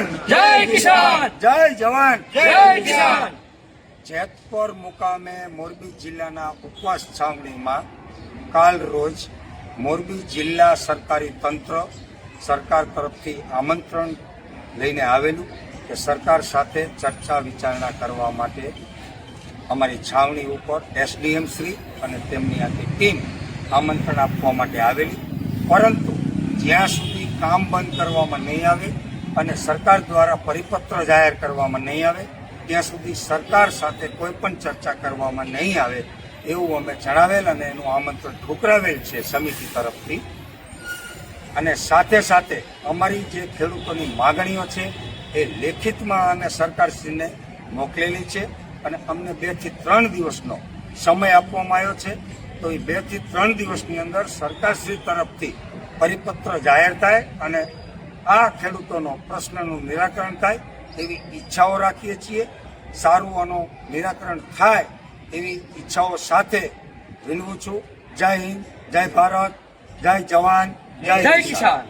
જય કિસાન, જય જવાન, જય કિસાન. જેતપુર મુકામે મોરબી જિલ્લાના ઉપવાસ છાવણીમાં કાલ રોજ મોરબી જિલ્લા સરકારી તંત્ર સરકાર તરફથી આમંત્રણ લઈને આવેલું કે સરકાર સાથે ચર્ચા વિચારણા કરવા માટે અમારી છાવણી ઉપર એસડીએમ શ્રી અને તેમની આખી ટીમ આમંત્રણ આપવા માટે આવેલી, પરંતુ જ્યાં સુધી કામ બંધ કરવામાં નહીં આવે અને સરકાર દ્વારા પરિપત્ર જાહેર કરવામાં નહીં આવે ત્યાં સુધી સરકાર સાથે કોઈ પણ ચર્ચા કરવામાં નહીં આવે એવું અમે જણાવેલ અને એનું આમંત્રણ ઠુકરાવેલ છે સમિતિ તરફથી. અને સાથે સાથે અમારી જે ખેડૂતોની માગણીઓ છે એ લેખિતમાં અમે સરકારશ્રીને મોકલેલી છે અને અમને 2 થી 3 દિવસનો સમય આપવામાં આવ્યો છે. તો એ 2 થી 3 દિવસની અંદર સરકારશ્રી તરફથી પરિપત્ર જાહેર થાય અને આ ખેડૂતોનો પ્રશ્નનું નિરાકરણ થાય એવી ઈચ્છાઓ રાખીએ છીએ. સારું આનું નિરાકરણ થાય એવી ઈચ્છાઓ સાથે વિનવું છું. જય હિન્દ, જય ભારત, જય જવાન, જય કિસાન.